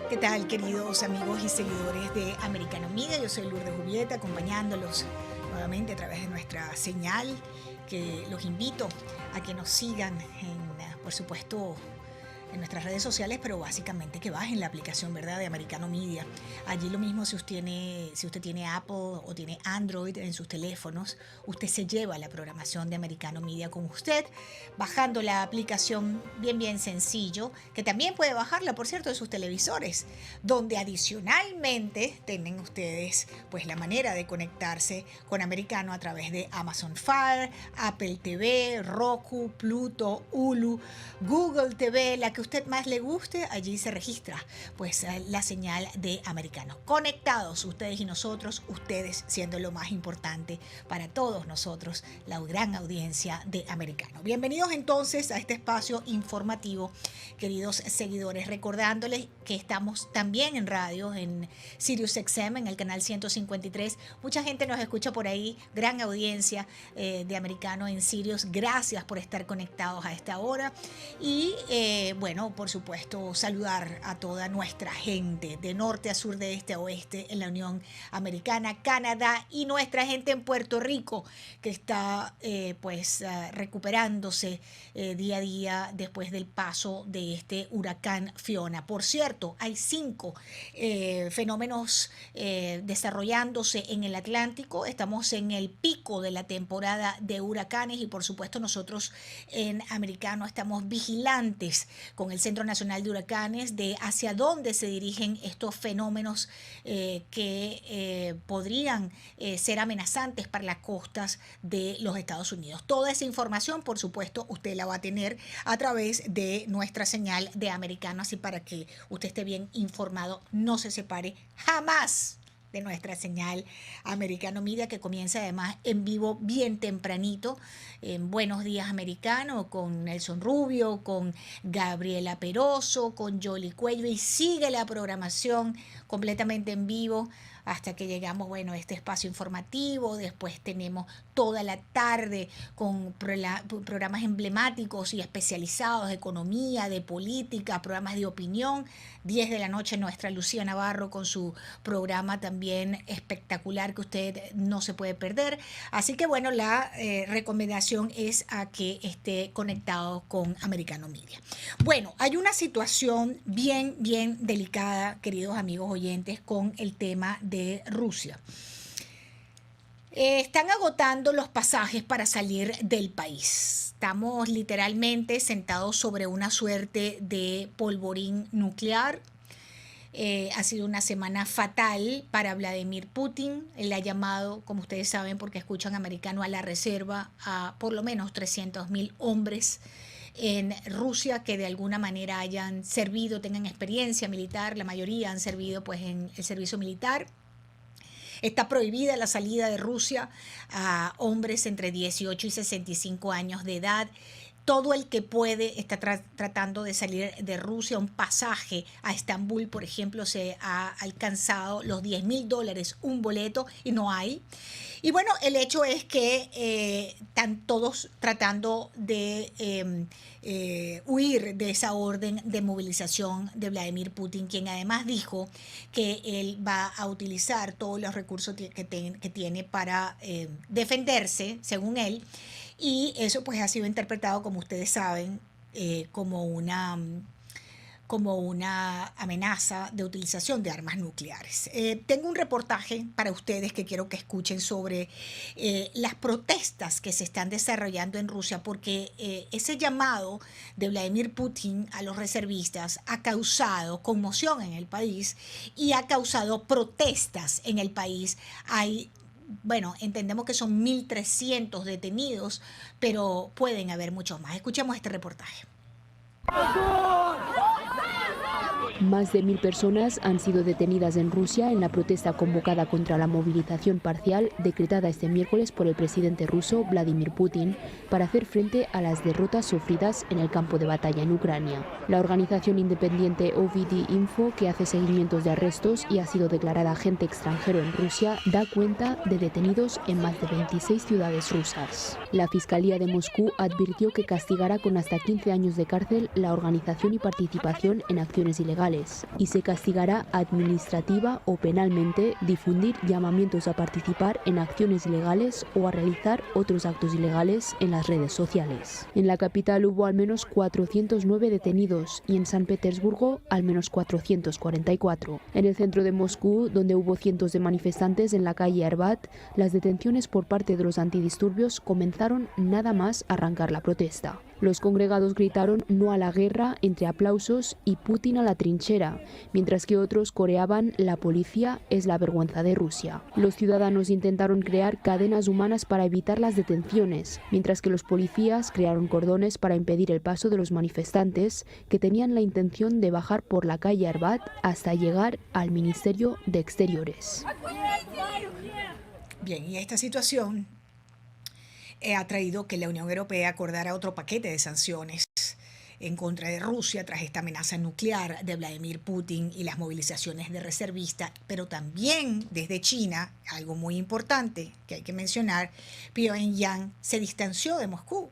¿Qué tal, queridos amigos y seguidores de Americano Media? Yo soy Lourdes Julieta, acompañándolos nuevamente a través de nuestra señal, que los invito a que nos sigan por supuesto, en nuestras redes sociales, pero básicamente que bajen la aplicación, ¿verdad?, de Americano Media. Allí lo mismo, si usted tiene Apple o tiene Android en sus teléfonos, usted se lleva la programación de Americano Media con usted, bajando la aplicación bien sencillo, que también puede bajarla, por cierto, de sus televisores, donde adicionalmente tienen ustedes pues la manera de conectarse con Americano a través de Amazon Fire, Apple TV, Roku, Pluto, Hulu, Google TV, la que usted más le guste, allí se registra pues la señal de Americano. Conectados ustedes y nosotros, ustedes siendo lo más importante para todos nosotros, la gran audiencia de Americano. Bienvenidos entonces a este espacio informativo, queridos seguidores, recordándoles que estamos también en radio, en SiriusXM, en el canal 153. Mucha gente nos escucha por ahí, gran audiencia de Americano en Sirius. Gracias por estar conectados a esta hora. Y bueno, por supuesto, saludar a toda nuestra gente de norte a sur, de este a oeste en la Unión Americana, Canadá, y nuestra gente en Puerto Rico, que está recuperándose día a día después del paso de este huracán Fiona. Por cierto, hay 5 fenómenos desarrollándose en el Atlántico. Estamos en el pico de la temporada de huracanes y por supuesto nosotros en Americano estamos vigilantes con el Centro Nacional de Huracanes de hacia dónde se dirigen estos fenómenos que podrían ser amenazantes para las costas de los Estados Unidos. Toda esa información, por supuesto, usted la va a tener a través de nuestra señal de Americano, así para que usted esté bien informado, no se separe jamás de nuestra señal Americano Media, que comienza además en vivo bien tempranito en Buenos Días Americano con Nelson Rubio, con Gabriela Peroso, con Yoli Cuello, y sigue la programación completamente en vivo hasta que llegamos, bueno, a este espacio informativo. Después tenemos toda la tarde con programas emblemáticos y especializados de economía, de política, programas de opinión. 10 de la noche nuestra Lucía Navarro con su programa también espectacular que usted no se puede perder. Así que bueno, la recomendación es a que esté conectado con Americano Media. Bueno, hay una situación bien delicada, queridos amigos oyentes, con el tema de Rusia. Están agotando los pasajes para salir del país. Estamos literalmente sentados sobre una suerte de polvorín nuclear. Ha sido una semana fatal para Vladimir Putin. Él ha llamado, como ustedes saben, porque escuchan Americano, a la reserva a por lo menos 300,000 hombres en Rusia que de alguna manera hayan servido, tengan experiencia militar. La mayoría han servido pues en el servicio militar. Está prohibida la salida de Rusia a hombres entre 18 y 65 años de edad. Todo el que puede está tratando de salir de Rusia. Un pasaje a Estambul, por ejemplo, se ha alcanzado los $10,000 un boleto y no hay. Y bueno, el hecho es que están todos tratando de huir de esa orden de movilización de Vladimir Putin, quien además dijo que él va a utilizar todos los recursos que tiene para defenderse, según él. Y eso pues ha sido interpretado, como ustedes saben, como una amenaza de utilización de armas nucleares. Tengo un reportaje para ustedes que quiero que escuchen sobre las protestas que se están desarrollando en Rusia, porque ese llamado de Vladimir Putin a los reservistas ha causado conmoción en el país y ha causado protestas en el país. Bueno, entendemos que son 1.300 detenidos, pero pueden haber muchos más. Escuchemos este reportaje. Más de 1.000 personas han sido detenidas en Rusia en la protesta convocada contra la movilización parcial decretada este miércoles por el presidente ruso Vladimir Putin para hacer frente a las derrotas sufridas en el campo de batalla en Ucrania. La organización independiente OVD Info, que hace seguimientos de arrestos y ha sido declarada agente extranjero en Rusia, da cuenta de detenidos en más de 26 ciudades rusas. La Fiscalía de Moscú advirtió que castigará con hasta 15 años de cárcel la organización y participación en acciones ilegales ilegales y se castigará administrativa o penalmente difundir llamamientos a participar en acciones ilegales o a realizar otros actos ilegales en las redes sociales. En la capital hubo al menos 409 detenidos y en San Petersburgo al menos 444. En el centro de Moscú, donde hubo cientos de manifestantes en la calle Arbat, las detenciones por parte de los antidisturbios comenzaron nada más arrancar la protesta. Los congregados gritaron "no a la guerra" entre aplausos y "Putin a la trinchera", mientras que otros coreaban "la policía es la vergüenza de Rusia". Los ciudadanos intentaron crear cadenas humanas para evitar las detenciones, mientras que los policías crearon cordones para impedir el paso de los manifestantes que tenían la intención de bajar por la calle Arbat hasta llegar al Ministerio de Exteriores. Bien, y esta situación ha traído que la Unión Europea acordara otro paquete de sanciones en contra de Rusia tras esta amenaza nuclear de Vladimir Putin y las movilizaciones de reservistas, pero también desde China, algo muy importante que hay que mencionar, Pyongyang se distanció de Moscú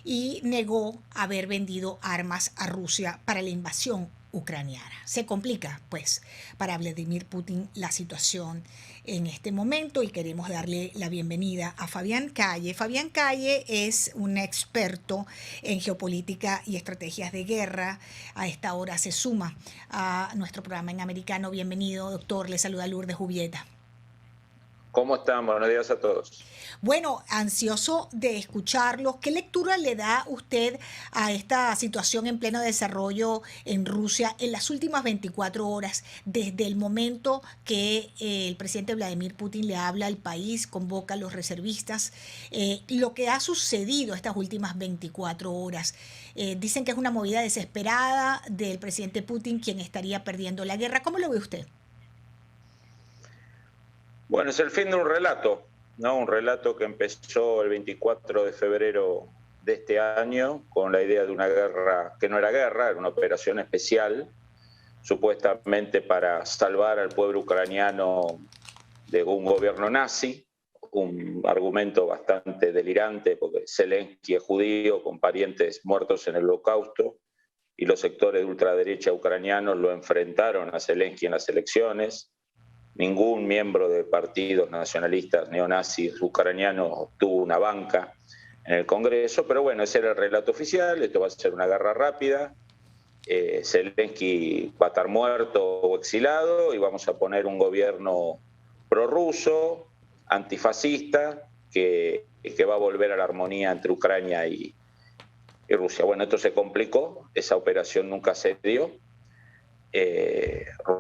y negó haber vendido armas a Rusia para la invasión ucraniana. Se complica, pues, para Vladimir Putin la situación en este momento y queremos darle la bienvenida a Fabián Calle. Fabián Calle es un experto en geopolítica y estrategias de guerra. A esta hora se suma a nuestro programa en americano. Bienvenido, doctor. Le saluda Lourdes Jubieta. ¿Cómo están? Buenos días a todos. Bueno, ansioso de escucharlos. ¿Qué lectura le da usted a esta situación en pleno desarrollo en Rusia en las últimas 24 horas, desde el momento que el presidente Vladimir Putin le habla al país, convoca a los reservistas, lo que ha sucedido estas últimas 24 horas? Dicen que es una movida desesperada del presidente Putin, quien estaría perdiendo la guerra. ¿Cómo lo ve usted? Bueno, es el fin de un relato, ¿no? Un relato que empezó el 24 de febrero de este año con la idea de una guerra que no era guerra, era una operación especial, supuestamente para salvar al pueblo ucraniano de un gobierno nazi, un argumento bastante delirante porque Zelensky es judío con parientes muertos en el Holocausto y los sectores de ultraderecha ucranianos lo enfrentaron a Zelensky en las elecciones. Ningún miembro de partidos nacionalistas neonazis ucranianos obtuvo una banca en el Congreso, pero bueno, ese era el relato oficial. Esto va a ser una guerra rápida. Zelensky va a estar muerto o exilado y vamos a poner un gobierno prorruso, antifascista, que va a volver a la armonía entre Ucrania y Rusia. Bueno, esto se complicó, esa operación nunca se dio.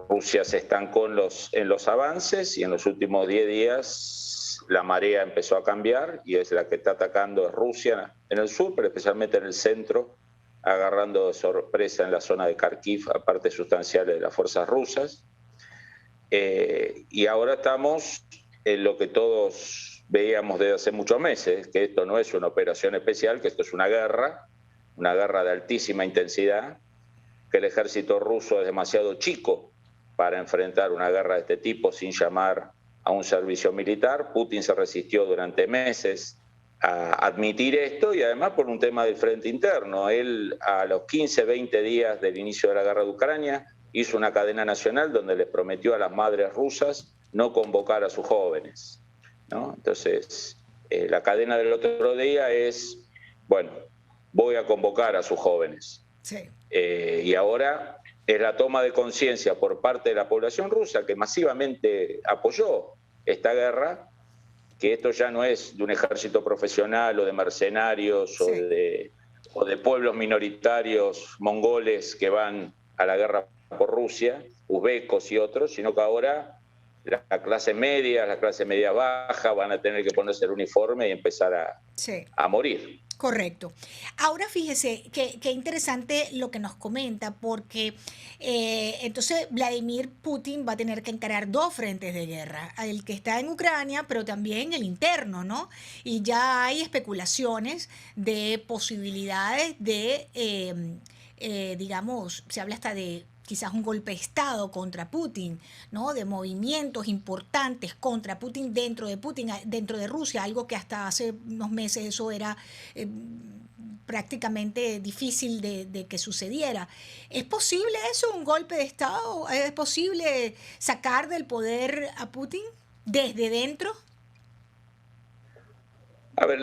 Rusia se estancó en los avances y en los últimos 10 días la marea empezó a cambiar y es la que está atacando es Rusia en el sur, pero especialmente en el centro, agarrando de sorpresa en la zona de Kharkiv a partes sustanciales de las fuerzas rusas. Y ahora estamos en lo que todos veíamos desde hace muchos meses, que esto no es una operación especial, que esto es una guerra de altísima intensidad, que el ejército ruso es demasiado chico para enfrentar una guerra de este tipo sin llamar a un servicio militar. Putin se resistió durante meses a admitir esto y además por un tema del frente interno. Él a los 15, 20 días del inicio de la guerra de Ucrania hizo una cadena nacional donde les prometió a las madres rusas no convocar a sus jóvenes, ¿no? Entonces, la cadena del otro día es, bueno, voy a convocar a sus jóvenes. Sí. Y ahora es la toma de conciencia por parte de la población rusa que masivamente apoyó esta guerra, que esto ya no es de un ejército profesional o de mercenarios sí, o de pueblos minoritarios mongoles que van a la guerra por Rusia, uzbecos y otros, sino que ahora la clase media baja van a tener que ponerse el uniforme y empezar a morir. Correcto. Ahora fíjese qué interesante lo que nos comenta, porque entonces Vladimir Putin va a tener que encarar dos frentes de guerra, el que está en Ucrania, pero también el interno, ¿no? Y ya hay especulaciones de posibilidades de, digamos, se habla hasta de quizás un golpe de Estado contra Putin, ¿no? De movimientos importantes contra Putin, dentro de Rusia, algo que hasta hace unos meses eso era prácticamente difícil de que sucediera. ¿Es posible eso, un golpe de Estado? ¿Es posible sacar del poder a Putin desde dentro? A ver,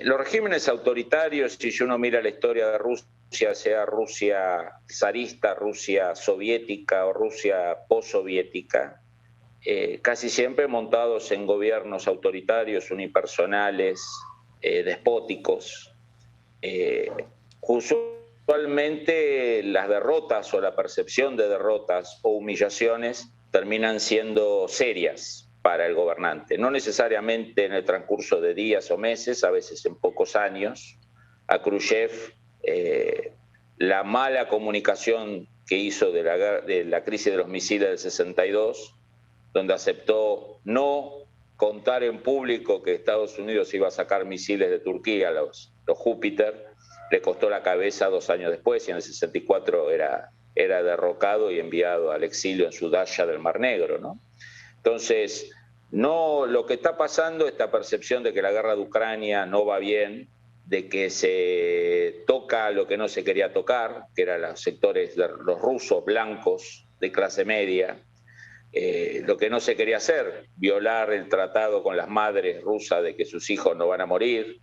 los regímenes autoritarios, si uno mira la historia de Rusia, sea Rusia zarista, Rusia soviética o Rusia postsoviética, casi siempre montados en gobiernos autoritarios, unipersonales, despóticos. Usualmente las derrotas o la percepción de derrotas o humillaciones terminan siendo serias para el gobernante, no necesariamente en el transcurso de días o meses, a veces en pocos años. A Khrushchev, la mala comunicación que hizo de la crisis de los misiles del 62, donde aceptó no contar en público que Estados Unidos iba a sacar misiles de Turquía, los Júpiter, le costó la cabeza 2 años después, y en el 64 era derrocado y enviado al exilio en su dacha del Mar Negro, ¿no? Entonces, no, lo que está pasando, esta percepción de que la guerra de Ucrania no va bien, de que se toca lo que no se quería tocar, que eran los sectores, los rusos blancos de clase media, lo que no se quería hacer, violar el tratado con las madres rusas de que sus hijos no van a morir.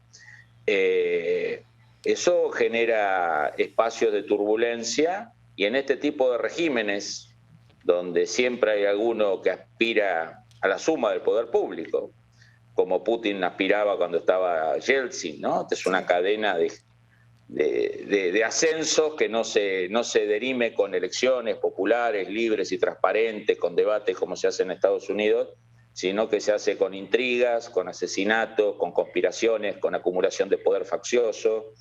Eso genera espacios de turbulencia, y en este tipo de regímenes, donde siempre hay alguno que aspira a la suma del poder público, como Putin aspiraba cuando estaba Yeltsin, ¿no? Es una cadena de ascensos que no se derime con elecciones populares, libres y transparentes, con debates como se hace en Estados Unidos, sino que se hace con intrigas, con asesinatos, con conspiraciones, con acumulación de poder faccioso.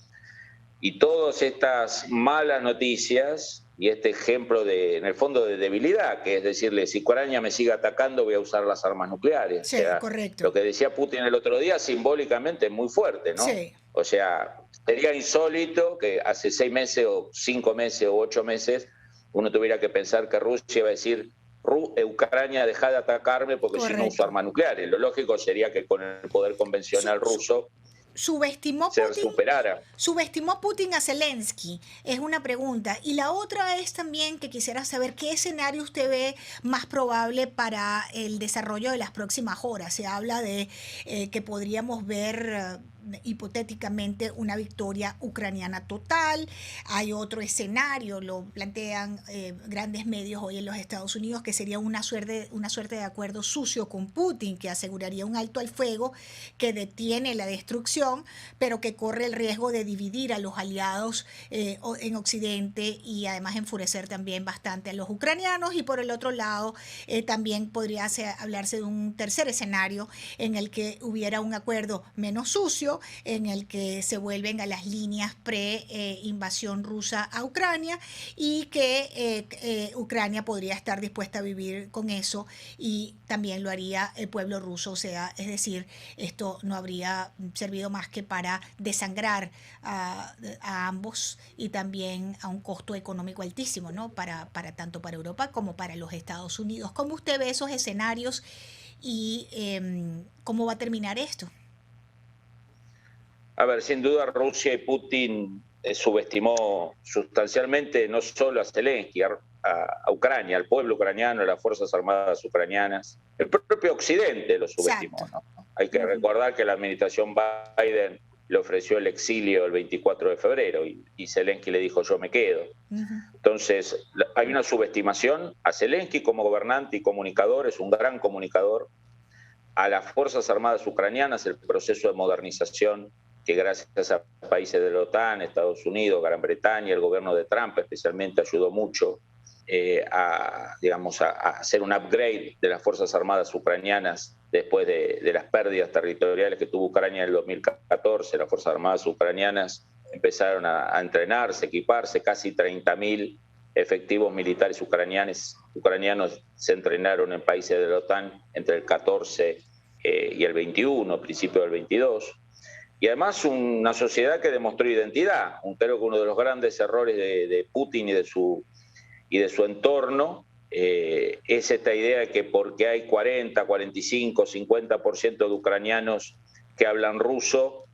Y todas estas malas noticias y este ejemplo en el fondo, de debilidad, que es decirle, si Ucrania me sigue atacando, voy a usar las armas nucleares. Sí, o sea, correcto. lo que decía Putin el otro día simbólicamente es muy fuerte, ¿no? Sí. O sea, sería insólito que hace 6 meses o 5 meses o 8 meses uno tuviera que pensar que Rusia iba a decir, Ucrania, deja de atacarme porque si no uso armas nucleares. Lo lógico sería que con el poder convencional ruso subestimó Putin a Zelensky, es una pregunta. Y la otra es también que quisiera saber qué escenario usted ve más probable para el desarrollo de las próximas horas. Se habla de que podríamos ver hipotéticamente una victoria ucraniana total. Hay otro escenario, lo plantean grandes medios hoy en los Estados Unidos, que sería una suerte de acuerdo sucio con Putin, que aseguraría un alto al fuego que detiene la destrucción, pero que corre el riesgo de dividir a los aliados en Occidente y además enfurecer también bastante a los ucranianos. Y por el otro lado, también podría hablarse de un tercer escenario en el que hubiera un acuerdo menos sucio, en el que se vuelven a las líneas pre-invasión rusa a Ucrania, y que Ucrania podría estar dispuesta a vivir con eso, y también lo haría el pueblo ruso. O sea, es decir, esto no habría servido más que para desangrar a ambos, y también a un costo económico altísimo, ¿no? Tanto para Europa como para los Estados Unidos. ¿Cómo usted ve esos escenarios y cómo va a terminar esto? A ver, sin duda Rusia y Putin subestimó sustancialmente no solo a Zelensky, a Ucrania, al pueblo ucraniano, a las Fuerzas Armadas ucranianas. El propio Occidente lo subestimó, ¿no? Hay que recordar que la administración Biden le ofreció el exilio el 24 de febrero y Zelensky le dijo, yo me quedo. Entonces, hay una subestimación a Zelensky como gobernante y comunicador, es un gran comunicador, a las Fuerzas Armadas ucranianas, el proceso de modernización que gracias a países de la OTAN, Estados Unidos, Gran Bretaña, el gobierno de Trump especialmente ayudó mucho a hacer un upgrade de las Fuerzas Armadas ucranianas después de las pérdidas territoriales que tuvo Ucrania en el 2014. Las Fuerzas Armadas ucranianas empezaron a entrenarse, equiparse, casi 30.000 efectivos militares ucranianos se entrenaron en países de la OTAN entre el 14 y el 21, principio del 22. Y además una sociedad que demostró identidad. Creo que uno de los grandes errores de Putin y de su entorno es esta idea de que porque hay 40, 45, 50% de ucranianos que hablan ruso,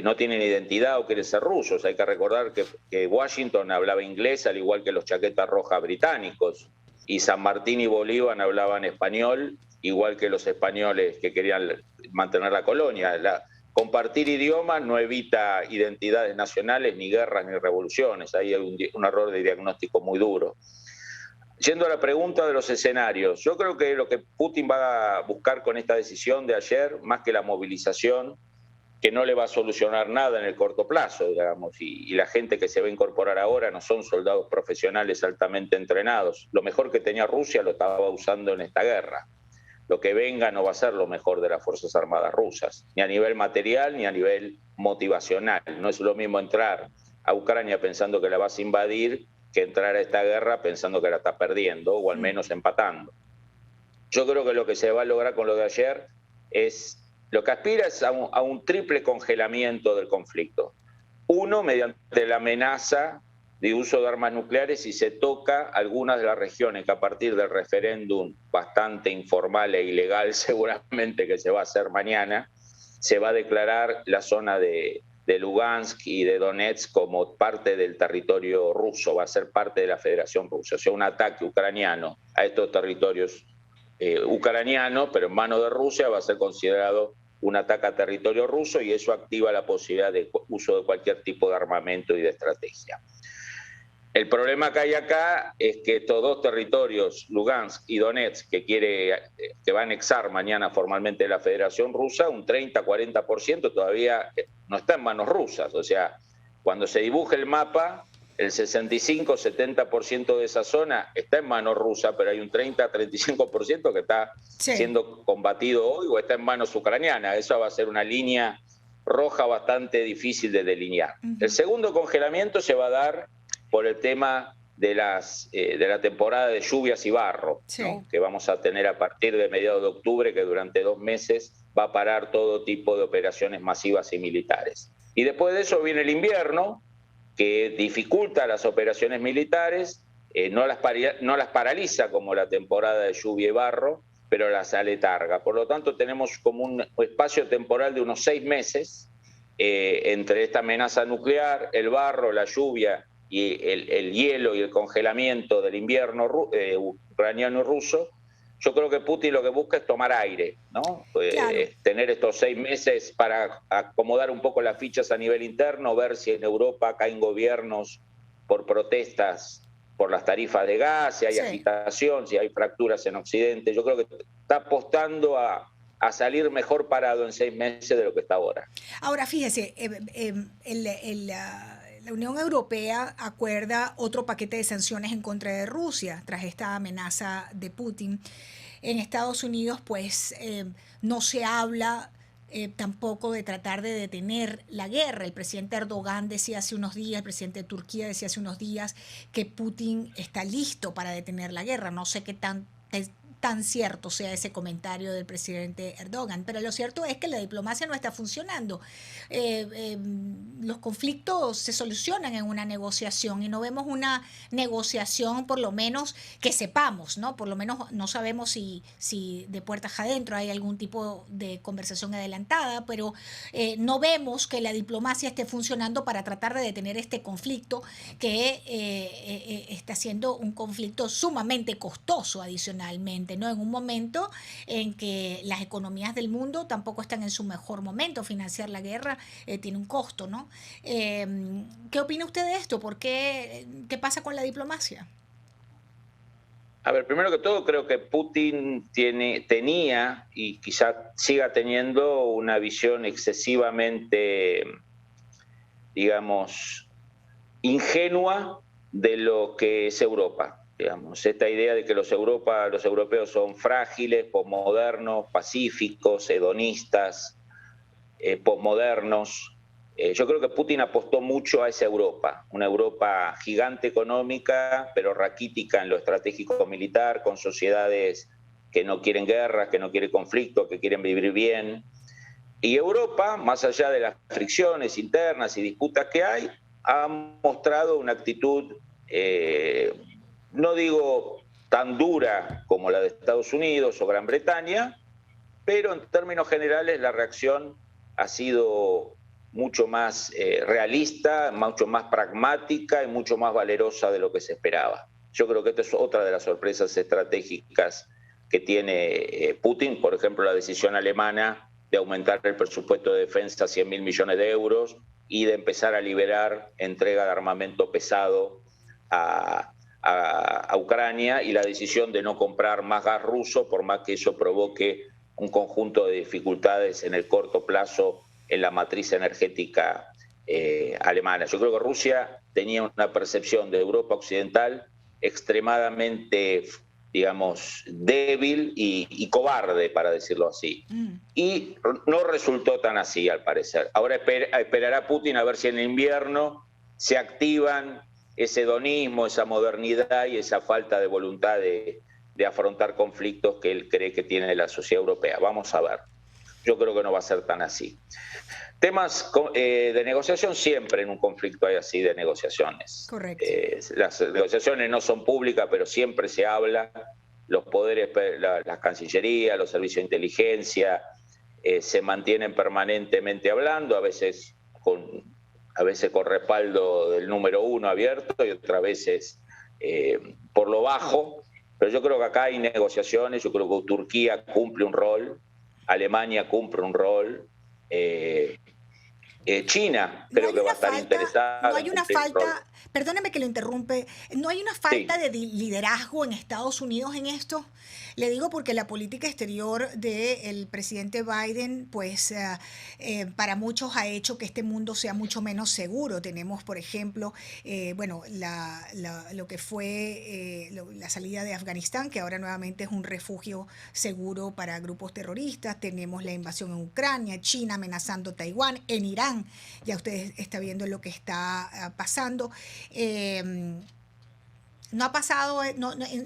no tienen identidad o quieren ser rusos. Hay que recordar que Washington hablaba inglés al igual que los chaquetas rojas británicos, y San Martín y Bolívar hablaban español igual que los españoles que querían mantener la colonia. Compartir idiomas no evita identidades nacionales, ni guerras, ni revoluciones. Ahí hay un error de diagnóstico muy duro. Yendo a la pregunta de los escenarios, yo creo que lo que Putin va a buscar con esta decisión de ayer, más que la movilización, que no le va a solucionar nada en el corto plazo, digamos, y la gente que se va a incorporar ahora no son soldados profesionales altamente entrenados. Lo mejor que tenía Rusia lo estaba usando en esta guerra. Lo que venga no va a ser lo mejor de las Fuerzas Armadas rusas, ni a nivel material ni a nivel motivacional. No es lo mismo entrar a Ucrania pensando que la vas a invadir que entrar a esta guerra pensando que la está perdiendo o al menos empatando. Yo creo que lo que se va a lograr con lo de ayer es, lo que aspira es a un triple congelamiento del conflicto. Uno, mediante la amenaza de uso de armas nucleares si se toca algunas de las regiones que a partir del referéndum bastante informal e ilegal seguramente que se va a hacer mañana, se va a declarar la zona de Lugansk y de Donetsk como parte del territorio ruso, va a ser parte de la Federación Rusa. O sea, un ataque ucraniano a estos territorios ucranianos, pero en manos de Rusia, va a ser considerado un ataque a territorio ruso, y eso activa la posibilidad de uso de cualquier tipo de armamento y de estrategia. El problema que hay acá es que estos dos territorios, Lugansk y Donetsk, que va a anexar mañana formalmente la Federación Rusa, un 30-40% todavía no está en manos rusas. O sea, cuando se dibuje el mapa, el 65-70% de esa zona está en manos rusas, pero hay un 30-35% que está siendo combatido hoy o está en manos ucranianas. Eso va a ser una línea roja bastante difícil de delinear. El segundo congelamiento se va a dar por el tema de la temporada de lluvias y barro, ¿no? Que vamos a tener a partir de mediados de octubre, que durante 2 meses va a parar todo tipo de operaciones masivas y militares. Y después de eso viene el invierno, que dificulta las operaciones militares, no las paraliza como la temporada de lluvia y barro, pero las aletarga. Por lo tanto, tenemos como un espacio temporal de unos 6 meses entre esta amenaza nuclear, el barro, la lluvia y el hielo y el congelamiento del invierno ucraniano y ruso. Yo creo que Putin lo que busca es tomar aire, ¿no? Claro. Tener estos 6 meses para acomodar un poco las fichas a nivel interno, ver si en Europa caen gobiernos por protestas por las tarifas de gas, si hay agitación, si hay fracturas en Occidente. Yo creo que está apostando a salir mejor parado en 6 meses de lo que está ahora. Ahora, fíjese, la Unión Europea acuerda otro paquete de sanciones en contra de Rusia tras esta amenaza de Putin. En Estados Unidos, pues, no se habla tampoco de tratar de detener la guerra. El presidente Erdogan decía hace unos días, el presidente de Turquía decía hace unos días que Putin está listo para detener la guerra. No sé qué tan cierto sea ese comentario del presidente Erdogan, pero lo cierto es que la diplomacia no está funcionando. Los conflictos se solucionan en una negociación y no vemos una negociación, por lo menos que sepamos, ¿no? Por lo menos no sabemos si de puertas adentro hay algún tipo de conversación adelantada, pero no vemos que la diplomacia esté funcionando para tratar de detener este conflicto que está siendo un conflicto sumamente costoso adicionalmente, ¿no? En un momento en que las economías del mundo tampoco están en su mejor momento. Financiar la guerra tiene un costo, ¿no? ¿Qué opina usted de esto? ¿Qué pasa con la diplomacia? A ver, primero que todo, creo que Putin tenía y quizá siga teniendo una visión excesivamente, digamos, ingenua de lo que es Europa. Digamos, esta idea de que los europeos son frágiles, posmodernos, pacíficos, hedonistas, posmodernos. Yo creo que Putin apostó mucho a esa Europa, una Europa gigante económica, pero raquítica en lo estratégico militar, con sociedades que no quieren guerras, que no quieren conflicto, que quieren vivir bien. Y Europa, más allá de las fricciones internas y disputas que hay, ha mostrado una actitud no digo tan dura como la de Estados Unidos o Gran Bretaña, pero en términos generales la reacción ha sido mucho más realista, mucho más pragmática y mucho más valerosa de lo que se esperaba. Yo creo que esta es otra de las sorpresas estratégicas que tiene Putin, por ejemplo, la decisión alemana de aumentar el presupuesto de defensa a 100.000 millones de euros y de empezar a liberar entrega de armamento pesado a Ucrania, y la decisión de no comprar más gas ruso, por más que eso provoque un conjunto de dificultades en el corto plazo en la matriz energética alemana. Yo creo que Rusia tenía una percepción de Europa Occidental extremadamente, digamos, débil y cobarde, para decirlo así. Y no resultó tan así, al parecer. Ahora esperará Putin a ver si en el invierno se activan ese hedonismo, esa modernidad y esa falta de voluntad de afrontar conflictos que él cree que tiene la sociedad europea. Vamos a ver. Yo creo que no va a ser tan así. Temas de negociación, siempre en un conflicto hay así de negociaciones. Correcto. Las negociaciones no son públicas, pero siempre se habla. Los poderes, la Cancillería, los servicios de inteligencia se mantienen permanentemente hablando, a veces con respaldo del número uno abierto y otras veces por lo bajo. Pero yo creo que acá hay negociaciones, yo creo que Turquía cumple un rol, Alemania cumple un rol, China creo que va a estar interesada. No hay una falta, perdóneme que lo interrumpe, no hay una falta de liderazgo en Estados Unidos en esto. Le digo porque la política exterior del presidente Biden, pues para muchos ha hecho que este mundo sea mucho menos seguro. Tenemos, por ejemplo, bueno, lo que fue la salida de Afganistán, que ahora nuevamente es un refugio seguro para grupos terroristas. Tenemos la invasión en Ucrania, China amenazando Taiwán, en Irán. Ya usted está viendo lo que está pasando. No ha pasado,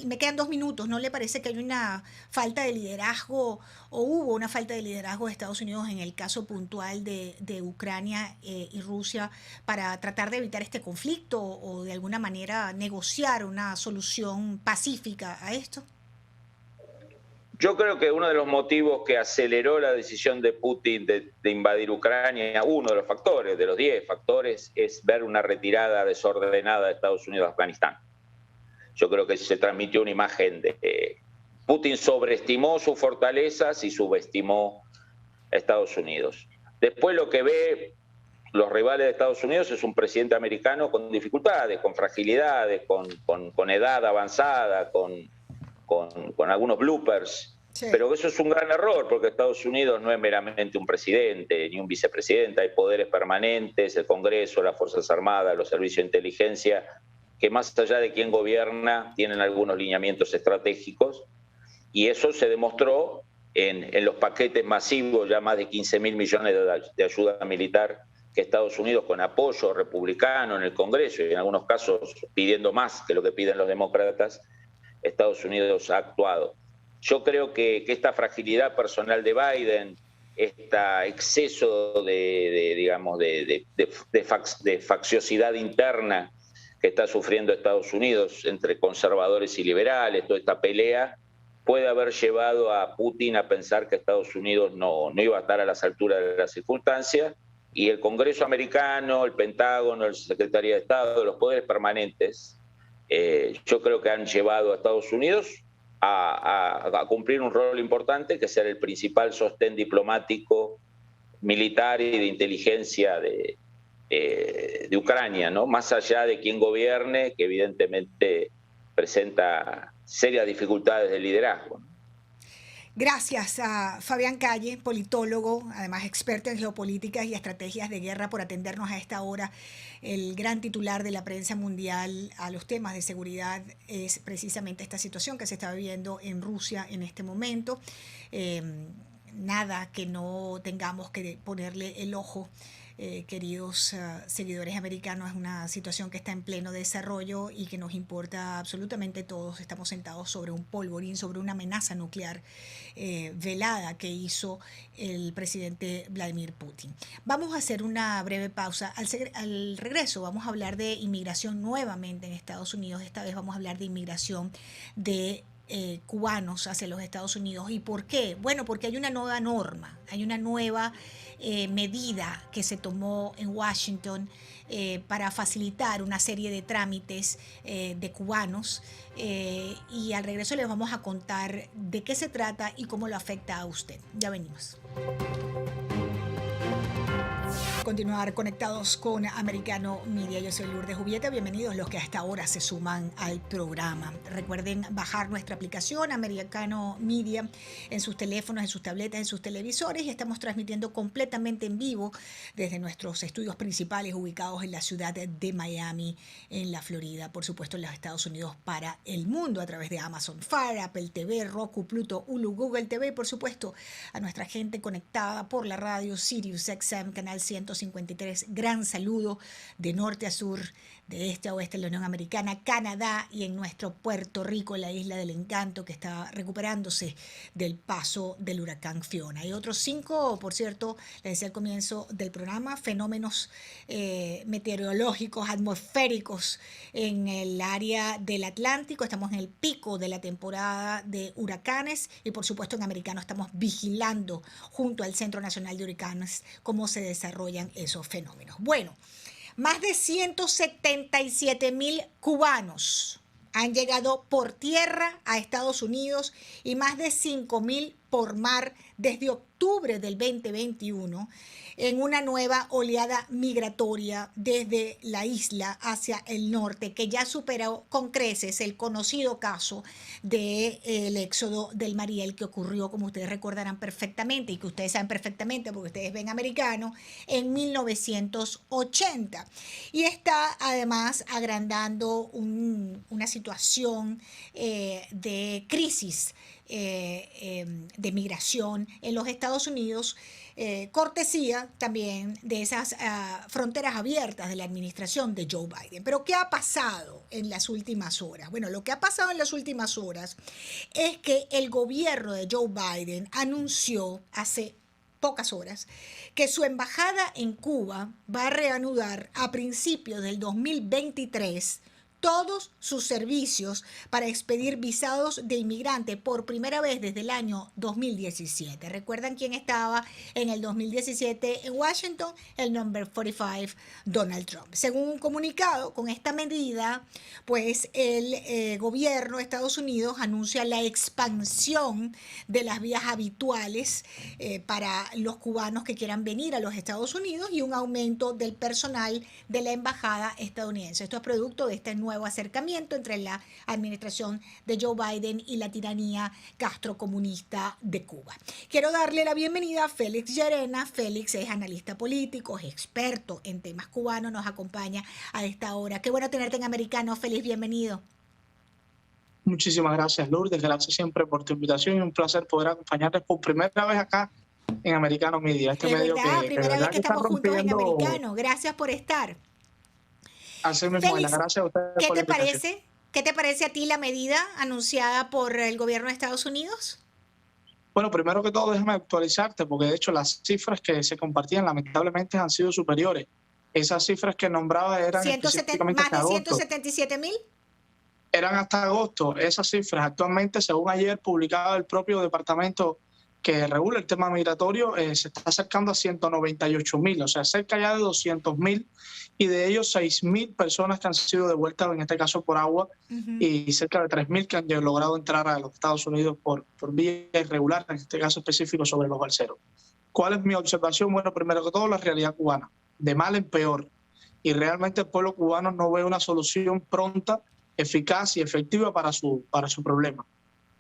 me quedan 2 minutos. ¿No le parece que hay una falta de liderazgo o hubo una falta de liderazgo de Estados Unidos en el caso puntual de Ucrania y Rusia para tratar de evitar este conflicto o de alguna manera negociar una solución pacífica a esto? Yo creo que uno de los motivos que aceleró la decisión de Putin de invadir Ucrania, uno de los factores, de los 10 factores, es ver una retirada desordenada de Estados Unidos de Afganistán. Yo creo que se transmitió una imagen de Putin sobreestimó sus fortalezas y subestimó a Estados Unidos. Después lo que ve los rivales de Estados Unidos es un presidente americano con dificultades, con fragilidades, con edad avanzada, con algunos bloopers. Sí. Pero eso es un gran error, porque Estados Unidos no es meramente un presidente ni un vicepresidente, hay poderes permanentes, el Congreso, las Fuerzas Armadas, los servicios de inteligencia, que más allá de quién gobierna, tienen algunos lineamientos estratégicos, y eso se demostró en los paquetes masivos, ya más de 15.000 millones de ayuda militar que Estados Unidos, con apoyo republicano en el Congreso, y en algunos casos pidiendo más que lo que piden los demócratas, Estados Unidos ha actuado. Yo creo que esta fragilidad personal de Biden, este exceso de facciosidad interna que está sufriendo Estados Unidos entre conservadores y liberales, toda esta pelea, puede haber llevado a Putin a pensar que Estados Unidos no iba a estar a las alturas de las circunstancias, y el Congreso americano, el Pentágono, la Secretaría de Estado, los poderes permanentes, yo creo que han llevado a Estados Unidos a cumplir un rol importante, que es ser el principal sostén diplomático, militar y de inteligencia de Ucrania, ¿no? Más allá de quién gobierne, que evidentemente presenta serias dificultades de liderazgo. Gracias a Fabián Calle, politólogo, además experto en geopolíticas y estrategias de guerra, por atendernos a esta hora. El gran titular de la prensa mundial a los temas de seguridad es precisamente esta situación que se está viviendo en Rusia en este momento. Nada que no tengamos que ponerle el ojo. Queridos seguidores americanos, es una situación que está en pleno desarrollo y que nos importa absolutamente todos. Estamos sentados sobre un polvorín, sobre una amenaza nuclear velada que hizo el presidente Vladimir Putin. Vamos a hacer una breve pausa. Al regreso vamos a hablar de inmigración nuevamente en Estados Unidos. Esta vez vamos a hablar de inmigración de cubanos hacia los Estados Unidos. ¿Y por qué? Bueno, porque hay una nueva norma, hay una nueva medida que se tomó en Washington para facilitar una serie de trámites de cubanos, y al regreso les vamos a contar de qué se trata y cómo lo afecta a usted. Ya venimos. Continuar conectados con Americano Media. Yo soy Lourdes Jubieta. Bienvenidos los que hasta ahora se suman al programa. Recuerden bajar nuestra aplicación Americano Media en sus teléfonos, en sus tabletas, en sus televisores, y estamos transmitiendo completamente en vivo desde nuestros estudios principales ubicados en la ciudad de Miami, en la Florida, por supuesto en los Estados Unidos para el mundo, a través de Amazon Fire, Apple TV, Roku, Pluto, Hulu, Google TV, por supuesto a nuestra gente conectada por la radio Sirius XM, canal 153. Gran saludo de norte a sur, de este a oeste en la Unión Americana, Canadá y en nuestro Puerto Rico, la isla del encanto, que está recuperándose del paso del huracán Fiona. Y otros 5, por cierto, les decía al comienzo del programa, fenómenos meteorológicos, atmosféricos en el área del Atlántico. Estamos en el pico de la temporada de huracanes y por supuesto en Americano estamos vigilando junto al Centro Nacional de Huracanes cómo se desarrollan esos fenómenos. Bueno, más de 177,000 cubanos han llegado por tierra a Estados Unidos y más de 5,000 por mar desde octubre del 2021 en una nueva oleada migratoria desde la isla hacia el norte, que ya superó con creces el conocido caso del éxodo del Mariel, que ocurrió, como ustedes recordarán perfectamente y que ustedes saben perfectamente porque ustedes ven Americano, en 1980. Y está además agrandando una situación de crisis de migración en los Estados Unidos, cortesía también de esas fronteras abiertas de la administración de Joe Biden. Pero ¿qué ha pasado en las últimas horas? Bueno, lo que ha pasado en las últimas horas es que el gobierno de Joe Biden anunció hace pocas horas que su embajada en Cuba va a reanudar a principios del 2023 todos sus servicios para expedir visados de inmigrante por primera vez desde el año 2017. ¿Recuerdan quién estaba en el 2017 en Washington? El number 45, Donald Trump. Según un comunicado, con esta medida, pues el gobierno de Estados Unidos anuncia la expansión de las vías habituales para los cubanos que quieran venir a los Estados Unidos y un aumento del personal de la embajada estadounidense. Esto es producto de este nuevo acercamiento entre la administración de Joe Biden y la tiranía castrocomunista de Cuba. Quiero darle la bienvenida a Félix Llarena. Félix es analista político, es experto en temas cubanos, nos acompaña a esta hora. Qué bueno tenerte en Americano. Félix, bienvenido. Muchísimas gracias, Lourdes. Gracias siempre por tu invitación y un placer poder acompañarte por primera vez acá en Americano Media. Este medio primera vez que estamos juntos en Americano. Gracias por estar. Así mismo, Félix, gracias a ustedes ¿qué por la te invitación. parece? ¿Qué te parece a ti la medida anunciada por el gobierno de Estados Unidos? Bueno, primero que todo, déjame actualizarte, porque de hecho las cifras que se compartían lamentablemente han sido superiores. Esas cifras que nombraba eran específicamente más de hasta agosto. 177,000. Eran hasta agosto. Esas cifras actualmente, según ayer publicado el propio departamento que regula el tema migratorio, se está acercando a 198,000, o sea, cerca ya de 200,000, y de ellos 6,000 personas que han sido devueltas, en este caso por agua, y cerca de 3,000 que han logrado entrar a los Estados Unidos por vía irregular, en este caso específico sobre los balseros. ¿Cuál es mi observación? Bueno, primero que todo, la realidad cubana, de mal en peor, y realmente el pueblo cubano no ve una solución pronta, eficaz y efectiva para su problema.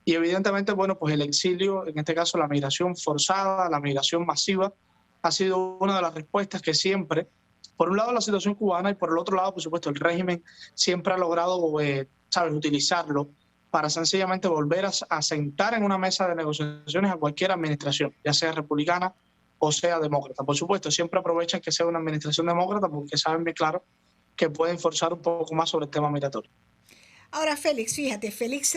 Y evidentemente, bueno, pues el exilio, en este caso la migración forzada, la migración masiva, ha sido una de las respuestas que siempre, por un lado la situación cubana y por el otro lado, por supuesto, el régimen siempre ha logrado, utilizarlo para sencillamente volver a sentar en una mesa de negociaciones a cualquier administración, ya sea republicana o sea demócrata. Por supuesto, siempre aprovechan que sea una administración demócrata porque saben bien claro que pueden forzar un poco más sobre el tema migratorio. Ahora, Félix, fíjate, Félix,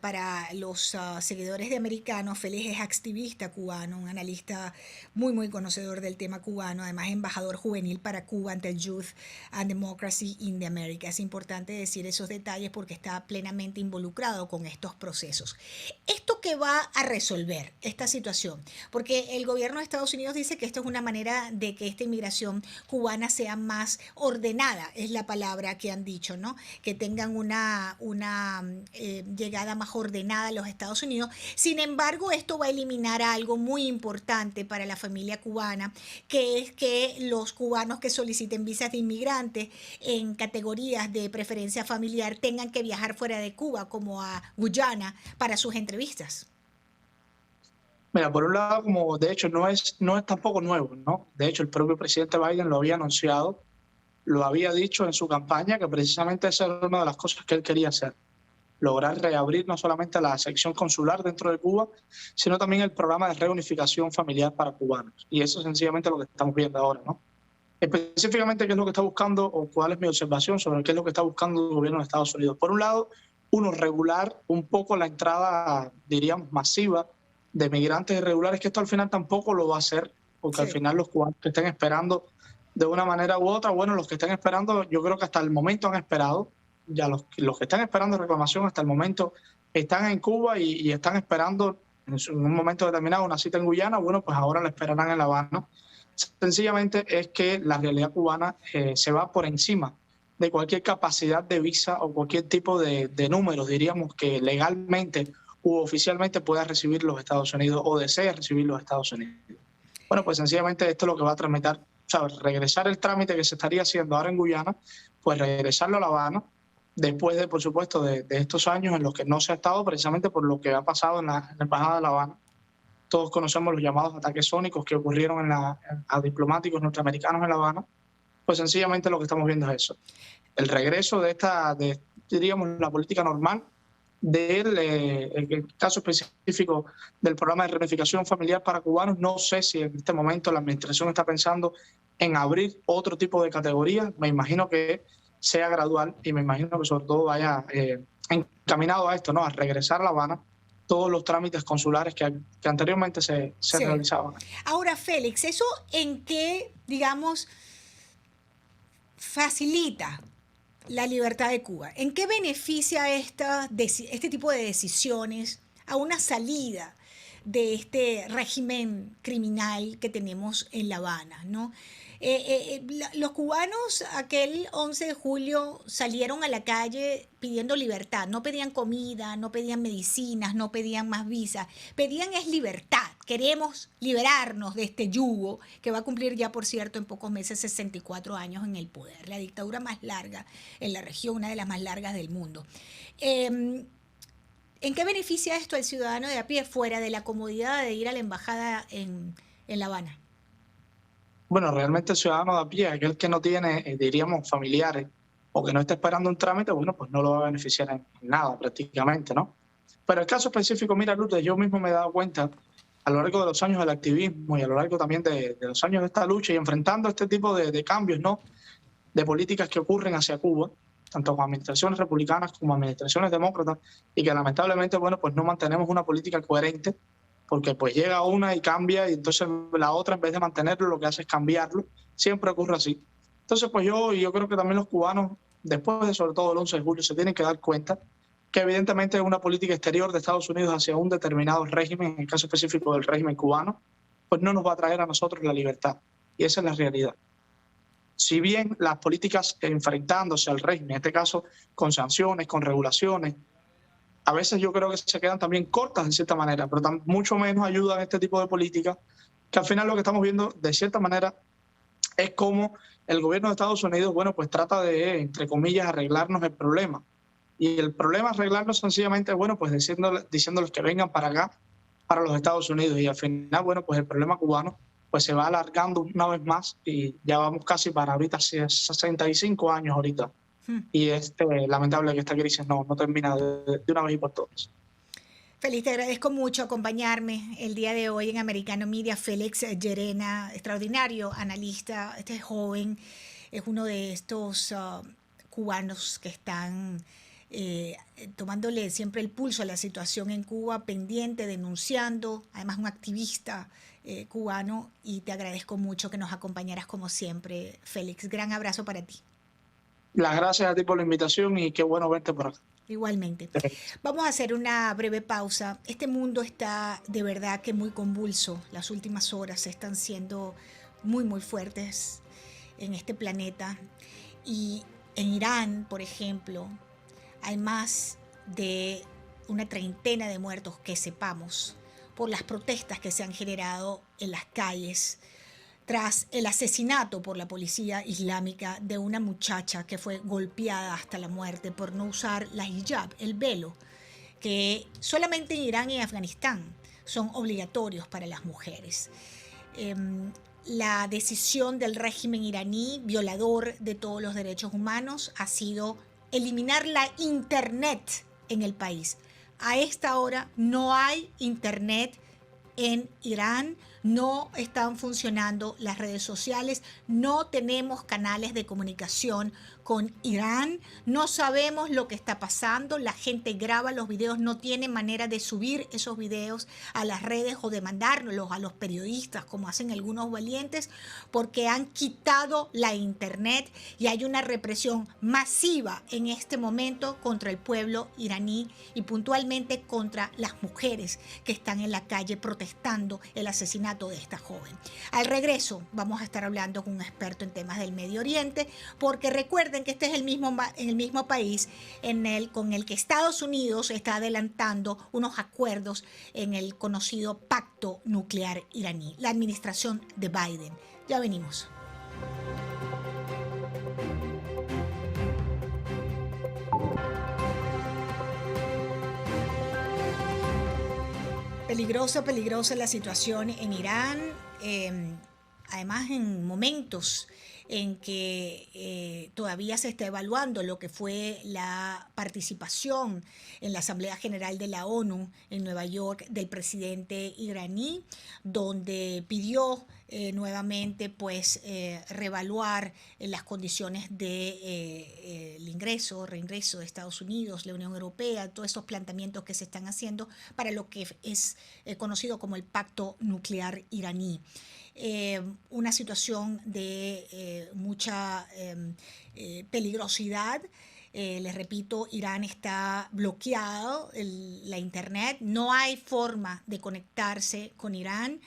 para los seguidores de Americano, Félix es activista cubano, un analista muy, muy conocedor del tema cubano, además embajador juvenil para Cuba ante el Youth and Democracy in the Americas. Es importante decir esos detalles porque está plenamente involucrado con estos procesos. ¿Esto qué va a resolver esta situación? Porque el gobierno de Estados Unidos dice que esto es una manera de que esta inmigración cubana sea más ordenada, es la palabra que han dicho, ¿no? Que tengan una llegada más ordenada a los Estados Unidos. Sin embargo, esto va a eliminar algo muy importante para la familia cubana, que es que los cubanos que soliciten visas de inmigrantes en categorías de preferencia familiar tengan que viajar fuera de Cuba, como a Guyana, para sus entrevistas. Mira, por un lado, como de hecho no es tampoco nuevo, ¿no? De hecho, el propio presidente Biden lo había anunciado, lo había dicho en su campaña, que precisamente esa era una de las cosas que él quería hacer, lograr reabrir no solamente la sección consular dentro de Cuba, sino también el programa de reunificación familiar para cubanos. Y eso es sencillamente lo que estamos viendo ahora, ¿no? Específicamente, ¿qué es lo que está buscando o cuál es mi observación sobre qué es lo que está buscando el gobierno de Estados Unidos? Por un lado, uno, regular un poco la entrada, diríamos, masiva de migrantes irregulares, que esto al final tampoco lo va a hacer, porque al Sí. final los cubanos que estén esperando de una manera u otra, bueno, los que estén esperando, yo creo que hasta el momento han esperado, ya los que están esperando reclamación hasta el momento están en Cuba y están esperando en un momento determinado una cita en Guyana, bueno, pues ahora la esperarán en La Habana. Sencillamente es que la realidad cubana se va por encima de cualquier capacidad de visa o cualquier tipo de números, diríamos, que legalmente u oficialmente pueda recibir los Estados Unidos o desea recibir los Estados Unidos. Bueno, pues sencillamente esto es lo que va a tramitar, ¿sabes? Regresar el trámite que se estaría haciendo ahora en Guyana, pues regresarlo a La Habana, después de, por supuesto, de estos años en los que no se ha estado, precisamente por lo que ha pasado en la Embajada de La Habana. Todos conocemos los llamados ataques sónicos que ocurrieron a diplomáticos norteamericanos en La Habana. Pues sencillamente lo que estamos viendo es eso. El regreso diríamos, la política normal el caso específico del programa de reunificación familiar para cubanos. No sé si en este momento la administración está pensando en abrir otro tipo de categorías. Me imagino que sea gradual y me imagino que sobre todo vaya encaminado a esto, ¿no? A regresar a La Habana todos los trámites consulares que anteriormente se Sí. realizaban. Ahora, Félix, ¿eso en qué, digamos, facilita la libertad de Cuba? ¿En qué beneficia este tipo de decisiones a una salida de este régimen criminal que tenemos en La Habana, ¿no? Los cubanos aquel 11 de julio salieron a la calle pidiendo libertad, no pedían comida, no pedían medicinas, no pedían más visas, pedían es libertad. Queremos liberarnos de este yugo que va a cumplir ya, por cierto, en pocos meses 64 años en el poder, la dictadura más larga en la región, una de las más largas del mundo. ¿En qué beneficia esto al ciudadano de a pie fuera de la comodidad de ir a la embajada en La Habana? Bueno, realmente el ciudadano de a pie, aquel que no tiene, diríamos, familiares o que no está esperando un trámite, bueno, pues no lo va a beneficiar en nada prácticamente, ¿no? Pero el caso específico, mira, Lourdes, yo mismo me he dado cuenta a lo largo de los años del activismo y a lo largo también de los años de esta lucha y enfrentando este tipo de cambios, ¿no? De políticas que ocurren hacia Cuba, tanto con administraciones republicanas como administraciones demócratas, y que lamentablemente, bueno, pues no mantenemos una política coherente, porque pues llega una y cambia, y entonces la otra, en vez de mantenerlo, lo que hace es cambiarlo. Siempre ocurre así. Entonces, pues yo creo que también los cubanos, después de sobre todo el 11 de julio, se tienen que dar cuenta que evidentemente una política exterior de Estados Unidos hacia un determinado régimen, en el caso específico del régimen cubano, pues no nos va a traer a nosotros la libertad. Y esa es la realidad. Si bien las políticas enfrentándose al régimen, en este caso con sanciones, con regulaciones, a veces yo creo que se quedan también cortas en cierta manera, pero mucho menos ayudan este tipo de políticas, que al final lo que estamos viendo de cierta manera es cómo el gobierno de Estados Unidos, bueno, pues trata de, entre comillas, arreglarnos el problema. Y el problema arreglarlo sencillamente, bueno, pues diciéndoles que vengan para acá, para los Estados Unidos. Y al final, bueno, pues el problema cubano pues se va alargando una vez más y ya vamos casi para ahorita 65 años ahorita. Y es lamentable que esta crisis no termina de una vez y por todas. Félix, te agradezco mucho acompañarme el día de hoy en Americano Media. Félix Llerena, extraordinario analista, este joven es uno de estos cubanos que están tomándole siempre el pulso a la situación en Cuba, pendiente, denunciando, además un activista cubano, y te agradezco mucho que nos acompañaras como siempre, Félix. Gran abrazo para ti. Las gracias a ti por la invitación y qué bueno verte por acá. Igualmente. Vamos a hacer una breve pausa. Este mundo está de verdad que muy convulso. Las últimas horas están siendo muy, muy fuertes en este planeta. Y en Irán, por ejemplo, hay más de una treintena de muertos que sepamos por las protestas que se han generado en las calles tras el asesinato por la policía islámica de una muchacha que fue golpeada hasta la muerte por no usar la hijab, el velo, que solamente en Irán y en Afganistán son obligatorios para las mujeres. La decisión del régimen iraní, violador de todos los derechos humanos, ha sido eliminar la internet en el país. A esta hora no hay internet en Irán, no están funcionando las redes sociales, no tenemos canales de comunicación con Irán, no sabemos lo que está pasando, la gente graba los videos, no tiene manera de subir esos videos a las redes o de mandárnoslos a los periodistas, como hacen algunos valientes, porque han quitado la internet y hay una represión masiva en este momento contra el pueblo iraní y puntualmente contra las mujeres que están en la calle protestando el asesinato de esta joven. Al regreso vamos a estar hablando con un experto en temas del Medio Oriente, porque recuerden que este es el mismo país con el que Estados Unidos está adelantando unos acuerdos en el conocido pacto nuclear iraní, la administración de Biden. Ya venimos. Peligrosa la situación en Irán, además en momentos en que todavía se está evaluando lo que fue la participación en la Asamblea General de la ONU en Nueva York del presidente iraní, donde pidió nuevamente pues reevaluar las condiciones de el reingreso de Estados Unidos, la Unión Europea, todos esos planteamientos que se están haciendo para lo que es conocido como el pacto nuclear iraní. Una situación de mucha peligrosidad. Les repito, Irán está bloqueado, la internet, no hay forma de conectarse con Irán.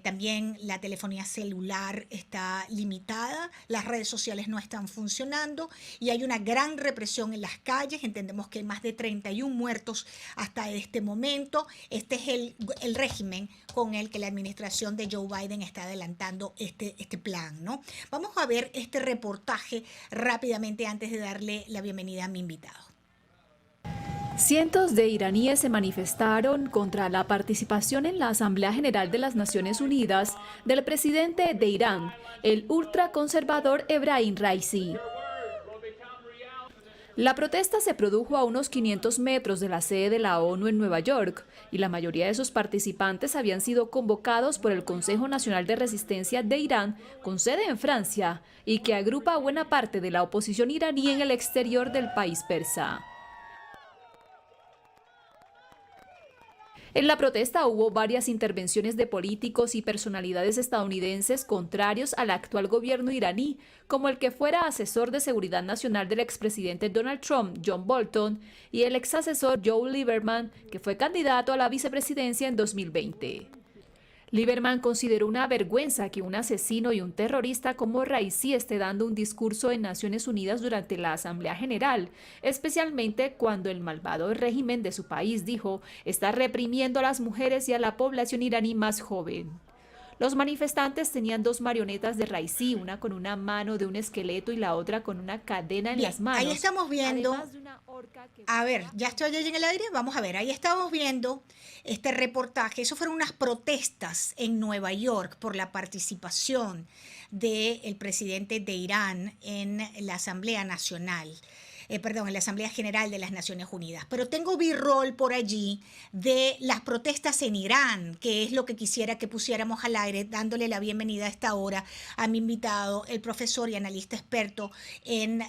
También la telefonía celular está limitada, las redes sociales no están funcionando y hay una gran represión en las calles. Entendemos que hay más de 31 muertos hasta este momento. Este es el régimen con el que la administración de Joe Biden está adelantando este plan, ¿no? Vamos a ver este reportaje rápidamente antes de darle la bienvenida a mi invitado. Cientos de iraníes se manifestaron contra la participación en la Asamblea General de las Naciones Unidas del presidente de Irán, el ultraconservador Ebrahim Raisi. La protesta se produjo a unos 500 metros de la sede de la ONU en Nueva York y la mayoría de sus participantes habían sido convocados por el Consejo Nacional de Resistencia de Irán, con sede en Francia, y que agrupa a buena parte de la oposición iraní en el exterior del país persa. En la protesta hubo varias intervenciones de políticos y personalidades estadounidenses contrarios al actual gobierno iraní, como el que fuera asesor de seguridad nacional del expresidente Donald Trump, John Bolton, y el exasesor Joe Lieberman, que fue candidato a la vicepresidencia en 2020. Lieberman consideró una vergüenza que un asesino y un terrorista como Raisi esté dando un discurso en Naciones Unidas durante la Asamblea General, especialmente cuando el malvado régimen de su país, dijo, está reprimiendo a las mujeres y a la población iraní más joven. Los manifestantes tenían dos marionetas de Raisi, una con una mano de un esqueleto y la otra con una cadena en las manos. Ahí estamos viendo, a ver, ya estoy allí en el aire, vamos a ver, ahí estamos viendo este reportaje. Eso fueron unas protestas en Nueva York por la participación del presidente de Irán en la Asamblea Nacional. en la Asamblea General de las Naciones Unidas. Pero tengo B-roll por allí de las protestas en Irán, que es lo que quisiera que pusiéramos al aire, dándole la bienvenida a esta hora a mi invitado, el profesor y analista experto en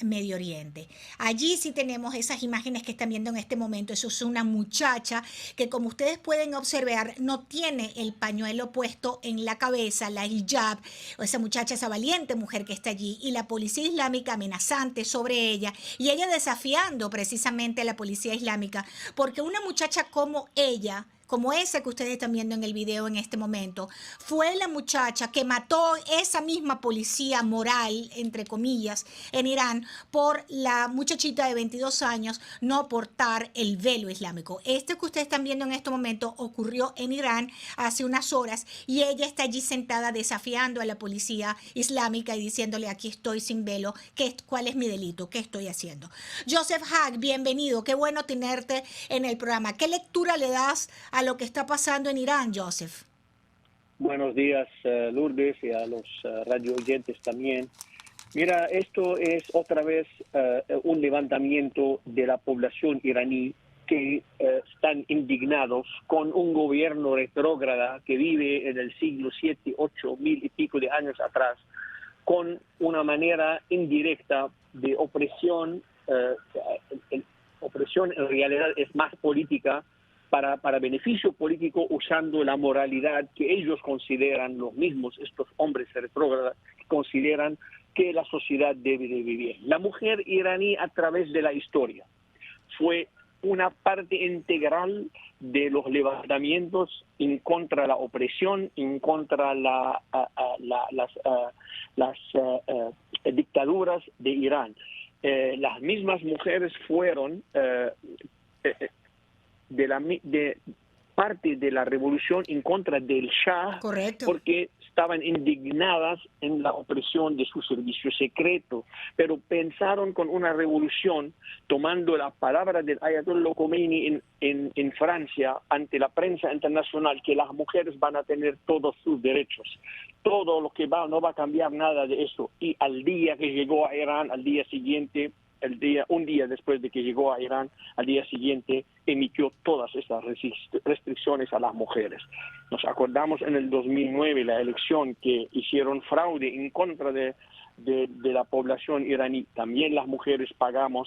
Medio Oriente. Allí sí tenemos esas imágenes que están viendo en este momento. Eso es una muchacha que, como ustedes pueden observar, no tiene el pañuelo puesto en la cabeza, la hijab, o esa muchacha, esa valiente mujer que está allí, y la policía islámica amenazante sobre ella, y ella desafiando precisamente a la policía islámica, porque una muchacha como ella, como esa que ustedes están viendo en el video en este momento, fue la muchacha que mató esa misma policía moral, entre comillas, en Irán, por la muchachita de 22 años no portar el velo islámico. Este que ustedes están viendo en este momento ocurrió en Irán hace unas horas, y ella está allí sentada desafiando a la policía islámica y diciéndole: aquí estoy sin velo, ¿cuál es mi delito? ¿Qué estoy haciendo? Joseph Haack, bienvenido, qué bueno tenerte en el programa. ¿Qué lectura le das a lo que está pasando en Irán, Joseph? Buenos días, Lourdes, y a los radio oyentes también. Mira, esto es otra vez un levantamiento de la población iraní que están indignados con un gobierno retrógrada que vive en el siglo 7, 8, 1000 y pico de años atrás, con una manera indirecta de opresión. Opresión en realidad es más política, para beneficio político, usando la moralidad que ellos consideran, los mismos, estos hombres retrógradas, consideran que la sociedad debe de vivir. La mujer iraní, a través de la historia, fue una parte integral de los levantamientos en contra de la opresión, en contra de las dictaduras de Irán. Las mismas mujeres fueron de parte de la revolución en contra del Shah. Correcto. Porque estaban indignadas en la opresión de su servicio secreto, pero pensaron con una revolución, tomando la palabra del Ayatollah Khomeini en Francia ante la prensa internacional, que las mujeres van a tener todos sus derechos, todo lo que no va a cambiar nada de eso. Y al día que llegó a Irán, al día siguiente, un día después de que llegó a Irán, al día siguiente emitió todas esas restricciones a las mujeres. Nos acordamos en el 2009 la elección que hicieron fraude en contra de la población iraní. También las mujeres pagaron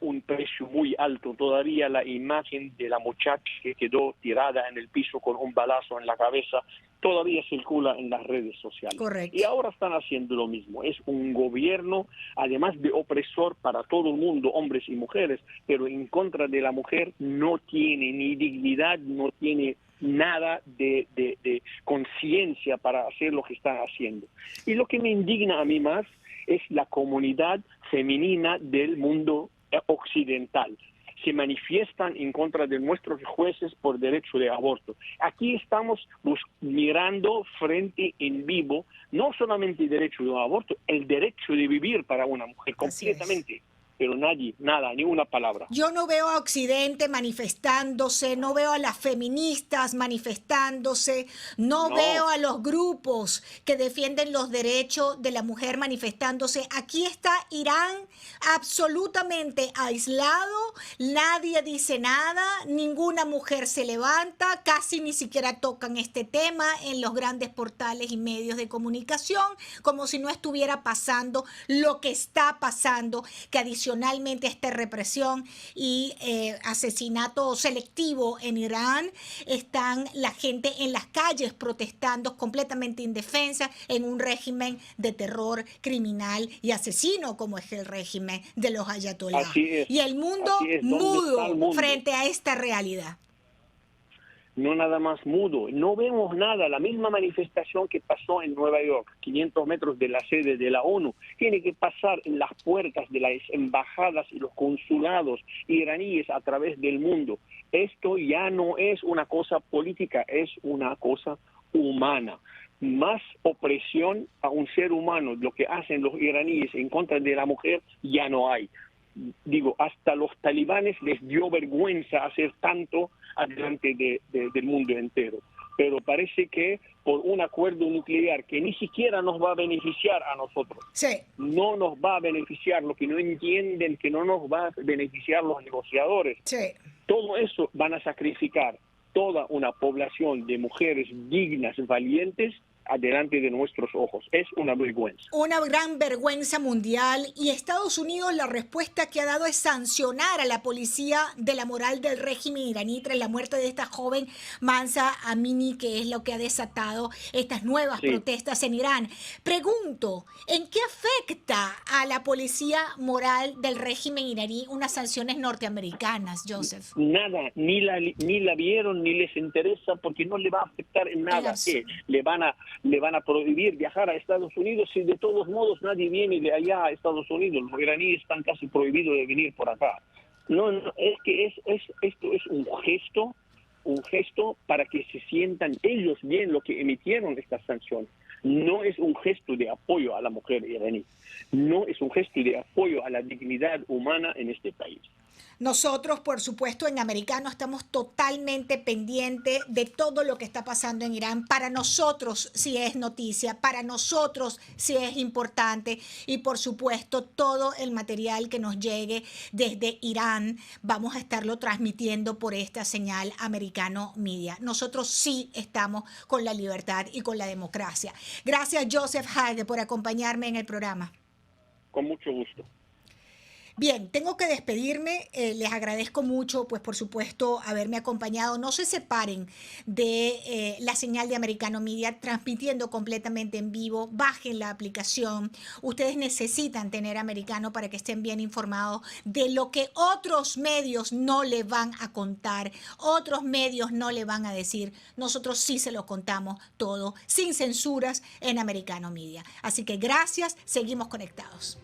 un precio muy alto. Todavía la imagen de la muchacha que quedó tirada en el piso con un balazo en la cabeza todavía circula en las redes sociales. Correcto. Y ahora están haciendo lo mismo. Es un gobierno, además de opresor para todo el mundo, hombres y mujeres, pero en contra de la mujer no tiene ni dignidad, no tiene nada de conciencia para hacer lo que están haciendo. Y lo que me indigna a mí más es la comunidad femenina del mundo occidental. Se manifiestan en contra de nuestros jueces por derecho de aborto. Aquí estamos mirando frente en vivo, no solamente el derecho de aborto, el derecho de vivir para una mujer completamente. Pero nadie, nada, ni una palabra. Yo no veo a Occidente manifestándose, no veo a las feministas manifestándose, no veo a los grupos que defienden los derechos de la mujer manifestándose. Aquí está Irán absolutamente aislado, nadie dice nada, ninguna mujer se levanta, casi ni siquiera tocan este tema en los grandes portales y medios de comunicación, como si no estuviera pasando lo que está pasando, que adicionalmente esta represión y asesinato selectivo en Irán, están la gente en las calles protestando completamente indefensa en un régimen de terror criminal y asesino como es el régimen de los ayatolás. Y el mundo mudo frente a esta realidad. No nada más mudo, no vemos nada. La misma manifestación que pasó en Nueva York, 500 metros de la sede de la ONU, tiene que pasar en las puertas de las embajadas y los consulados iraníes a través del mundo. Esto ya no es una cosa política, es una cosa humana. Más opresión a un ser humano, lo que hacen los iraníes en contra de la mujer, ya no hay. Digo, hasta los talibanes les dio vergüenza hacer tanto adelante del mundo entero. pero parece que por un acuerdo nuclear que ni siquiera nos va a beneficiar a nosotros, Sí. no nos va a beneficiar, lo que no entienden que no nos va a beneficiar los negociadores, Sí. todo eso van a sacrificar toda una población de mujeres dignas, valientes, adelante de nuestros ojos. Es una vergüenza. Una gran vergüenza mundial, y Estados Unidos la respuesta que ha dado es sancionar a la policía de la moral del régimen iraní tras la muerte de esta joven Mahsa Amini, que es lo que ha desatado estas nuevas protestas en Irán. Pregunto, ¿en qué afecta a la policía moral del régimen iraní unas sanciones norteamericanas, Joseph? Nada, ni la vieron, ni les interesa, porque no le va a afectar en nada. Que le van a prohibir viajar a Estados Unidos y de todos modos nadie viene de allá a Estados Unidos. Los iraníes están casi prohibidos de venir por acá. No, es que esto es un gesto para que se sientan ellos bien lo que emitieron estas sanciones. No es un gesto de apoyo a la mujer iraní. No es un gesto de apoyo a la dignidad humana en este país. Nosotros, por supuesto, en Americano estamos totalmente pendientes de todo lo que está pasando en Irán. Para nosotros sí es noticia, para nosotros sí es importante, y por supuesto todo el material que nos llegue desde Irán vamos a estarlo transmitiendo por esta señal Americano Media. Nosotros sí estamos con la libertad y con la democracia. Gracias, Joseph Haide, por acompañarme en el programa. Con mucho gusto. Bien, tengo que despedirme. Les agradezco mucho, pues por supuesto, haberme acompañado. No se separen de la señal de Americano Media, transmitiendo completamente en vivo. Bajen la aplicación. Ustedes necesitan tener Americano para que estén bien informados de lo que otros medios no le van a contar, otros medios no le van a decir. Nosotros sí se lo contamos todo, sin censuras, en Americano Media. Así que gracias, seguimos conectados.